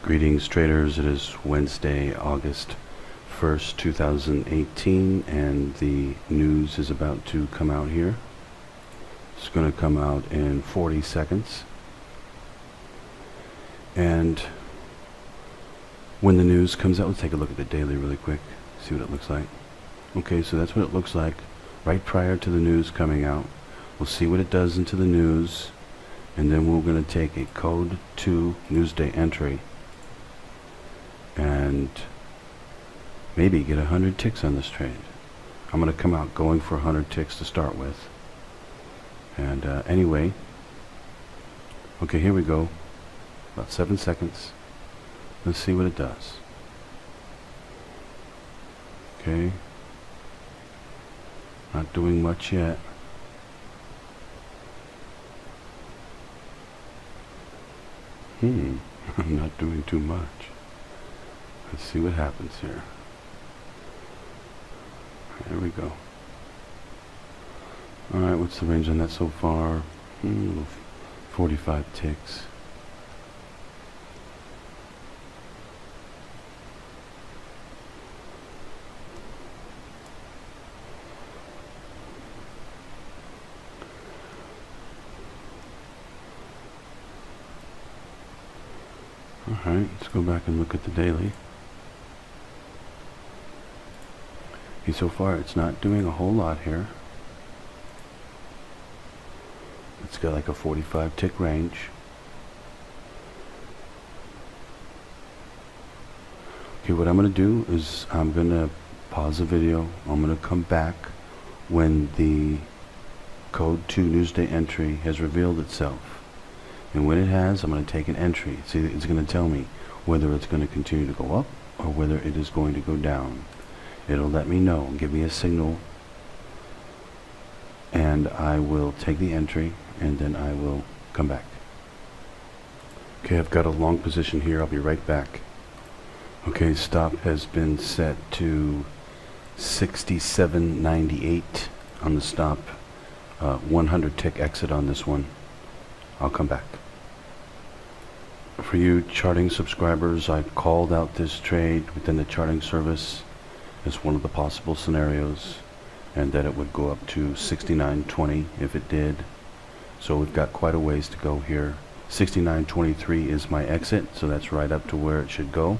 Greetings traders, it is Wednesday, August 1st, 2018, and the news is about to come out here. It's going to come out in 40 seconds. And when the news comes out, let's take a look at the daily really quick, see what it looks like. Okay, so that's what it looks like right prior to the news coming out. We'll see what it does into the news, and then we're going to take a code 2 Newsday entry and maybe get 100 ticks on this trade. I'm going to come out going for 100 ticks to start with. And anyway, okay, here we go. About 7 seconds. Let's see what it does. Okay. Not doing much yet. I'm not doing too much. Let's see what happens here. There we go. Alright, what's the range on that so far? 45 ticks. Alright, let's go back and look at the daily. Okay, so far it's not doing a whole lot here. It's got like a 45 tick range. Okay, what I'm going to do is I'm going to pause the video. I'm going to come back when the code 2 Newsday entry has revealed itself. And when it has, I'm going to take an entry. See, it's going to tell me whether it's going to continue to go up or whether it is going to go down. It'll let me know, give me a signal, and I will take the entry, and then I will come back. Okay, I've got a long position here. I'll be right back. Okay, stop has been set to 67.98 on the stop. 100 tick exit on this one. I'll come back. For you charting subscribers, I called out this trade within the charting service as one of the possible scenarios, and that it would go up to 69.20 if it did. So we've got quite a ways to go here. 69.23 is my exit, so that's right up to where it should go.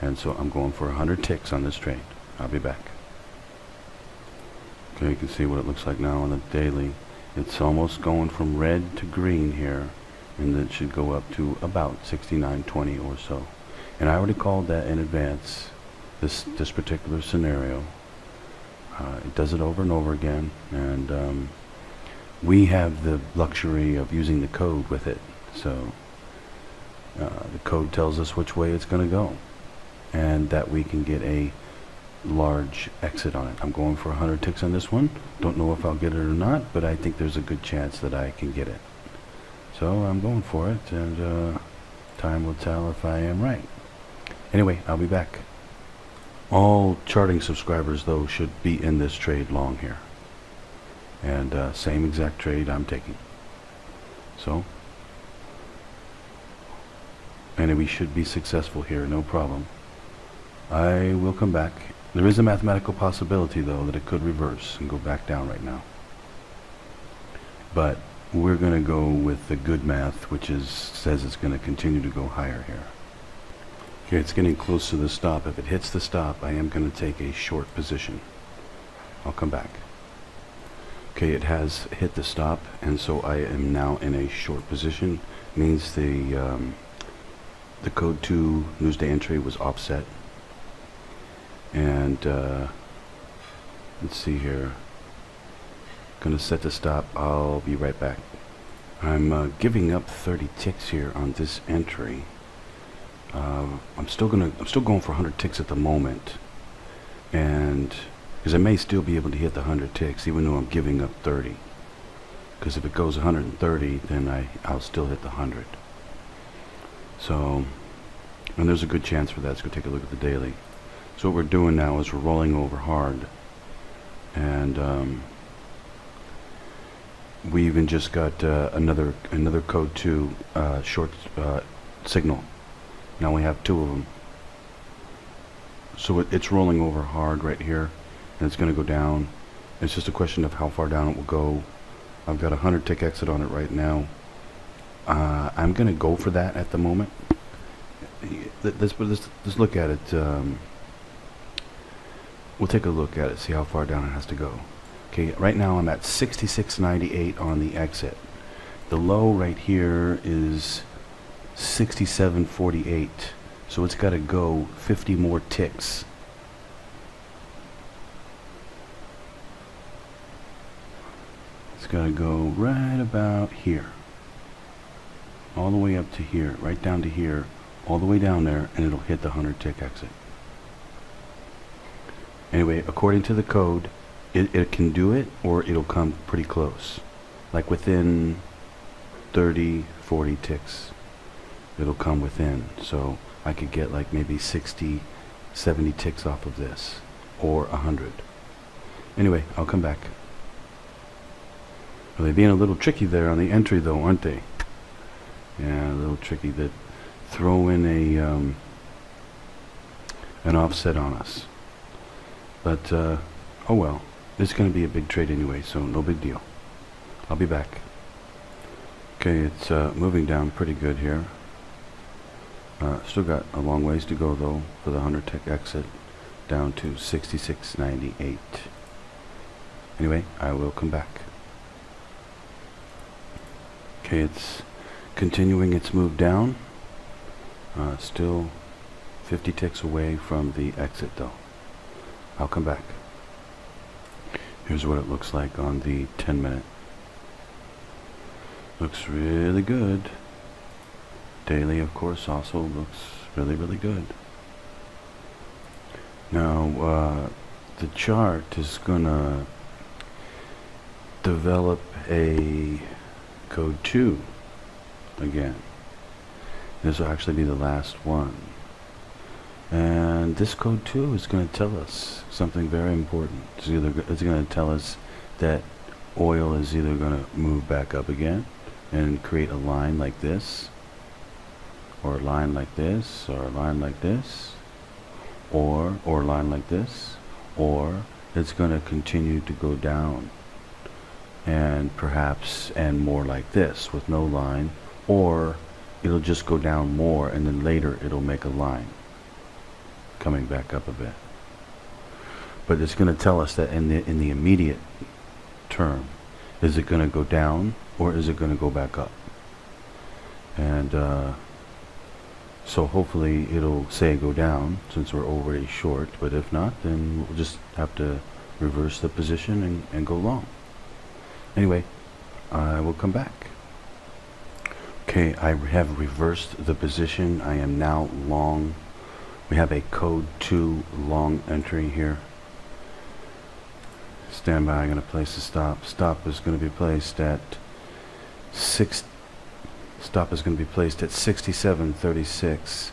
And so I'm going for 100 ticks on this trade. I'll be back. Okay, you can see what it looks like now on the daily. It's almost going from red to green here, and it should go up to about 69.20 or so. And I already called that in advance, this particular scenario. It does it over and over again, and we have the luxury of using the code with it. So the code tells us which way it's going to go, and that we can get a large exit on it. I'm going for 100 ticks on this one. Don't know if I'll get it or not, but I think there's a good chance that I can get it. So I'm going for it, and time will tell if I am right. Anyway, I'll be back. All charting subscribers, though, should be in this trade long here. And same exact trade I'm taking. So, and we should be successful here, no problem. I will come back. There is a mathematical possibility, though, that it could reverse and go back down right now. But we're going to go with the good math, which says it's going to continue to go higher here. Okay, it's getting close to the stop. If it hits the stop, I am going to take a short position. I'll come back. Okay, it has hit the stop, and so I am now in a short position. Means the code 2 Newsday entry was offset. And let's see here. Gonna set the stop. I'll be right back. I'm giving up 30 ticks here on this entry. I'm still going for 100 ticks at the moment, and because I may still be able to hit the 100 ticks even though I'm giving up 30. Because if it goes 130, then I'll still hit the 100. So, and there's a good chance for that. Let's go take a look at the daily. So what we're doing now is we're rolling over hard, and we even just got another code 2 short signal Now we have two of them. So it's rolling over hard right here, and it's going to go down. It's just a question of how far down it will go. I've got a 100 tick exit on it right now. I'm going to go for that at the moment. Let's look at it. We'll take a look at it, see how far down it has to go. Okay, right now I'm at 66.98 on the exit. The low right here is 67.48. So it's got to go 50 more ticks. It's got to go right about here. All the way up to here, right down to here, all the way down there, and it'll hit the 100 tick exit. Anyway, according to the code, it can do it, or it'll come pretty close. Like within 30, 40 ticks. It'll come within. So I could get like maybe 60, 70 ticks off of this, or 100. Anyway, I'll come back. Well, they're being a little tricky there on the entry though, aren't they? Yeah, a little tricky. That throw in an offset on us. But, oh well. It's going to be a big trade anyway, so no big deal. I'll be back. Okay, it's moving down pretty good here. Still got a long ways to go though for the 100 tick exit down to 66.98. Anyway, I will come back. Okay, it's continuing its move down. Still 50 ticks away from the exit though. I'll come back. Here's what it looks like on the 10-minute. Looks really good. Daily, of course, also looks really, really good. Now, the chart is gonna develop a code 2 again. This will actually be the last one. And this code 2 is going to tell us something very important. It's going to tell us that oil is either going to move back up again and create a line like this, or a line like this, or a line like this, or a line like this, or it's going to continue to go down and perhaps end more like this with no line, or it'll just go down more and then later it'll make a line coming back up a bit. But it's going to tell us that in the immediate term, is it going to go down or is it going to go back up? And so hopefully it'll say go down since we're already short, but if not, then we'll just have to reverse the position and go long. Anyway, I will come back. Okay, I have reversed the position. I am now long. We have a code 2 long entry here. Stand by, I'm going to place a stop. Stop is going to be placed at 67.36.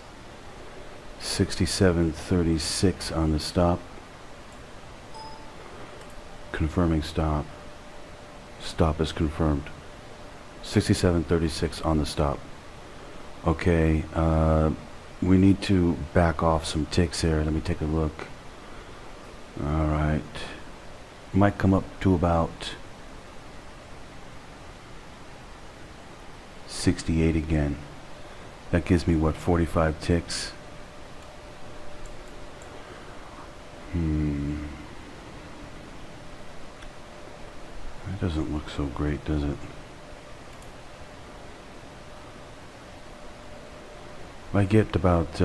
67.36 on the stop. Confirming stop. Stop is confirmed. 67.36 on the stop. Okay, we need to back off some ticks here. Let me take a look. Alright. Might come up to about 68 again. That gives me what, 45 ticks? That doesn't look so great, does it? If I get about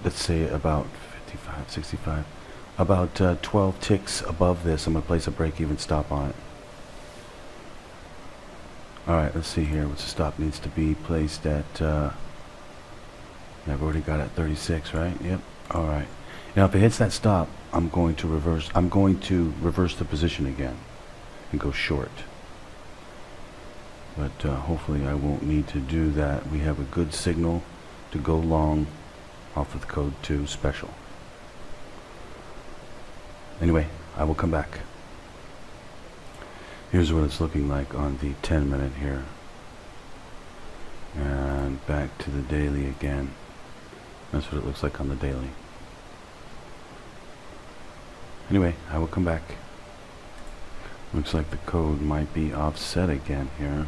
let's say about 55, 65, about 12 ticks above this, I'm going to place a break-even stop on it. Alright, let's see here. What's the stop needs to be placed at, yeah, I've already got it at 36, right? Yep. Alright. Now if it hits that stop, I'm going to reverse the position again and go short. But hopefully I won't need to do that. We have a good signal to go long off of code 2 special. Anyway, I will come back. Here's what it's looking like on the 10-minute here. And back to the daily again. That's what it looks like on the daily. Anyway, I will come back. Looks like the code might be offset again here.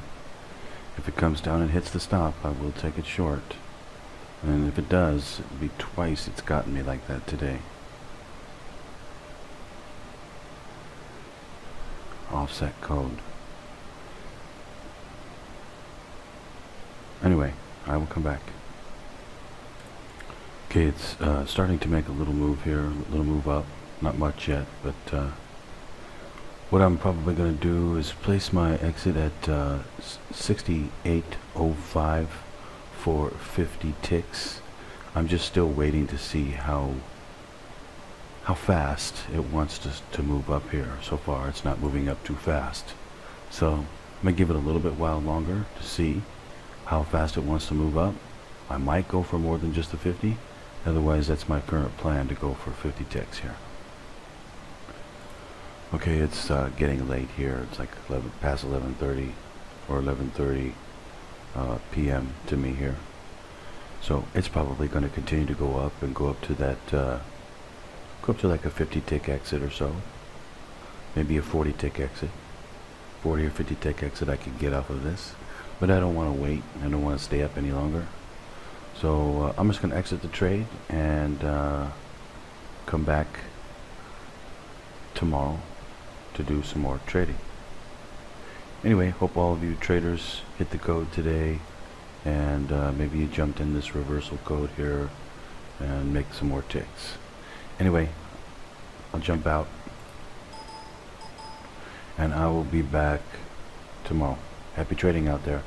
If it comes down and hits the stop, I will take it short. And if it does, it'll be twice it's gotten me like that today. Offset code. Anyway, I will come back. Okay, it's starting to make a little move here, a little move up. Not much yet, but what I'm probably going to do is place my exit at 68.05 for 50 ticks. I'm just still waiting to see how fast it wants to move up here. So far it's not moving up too fast, so I'm going to give it a little bit while longer to see how fast it wants to move up. I might go for more than just the 50. Otherwise, that's my current plan, to go for 50 ticks here. Okay, it's getting late here. It's like past 11:30 or 11:30 p.m. to me here. So it's probably going to continue to go up and go up to that, go up to like a 50 tick exit or so. Maybe a 40 tick exit. 40 or 50 tick exit I could get off of this. But I don't want to wait. I don't want to stay up any longer. So I'm just going to exit the trade and come back tomorrow to do some more trading. Anyway, hope all of you traders hit the code today, and maybe you jumped in this reversal code here and make some more ticks. Anyway, I'll jump out and I will be back tomorrow. Happy trading out there.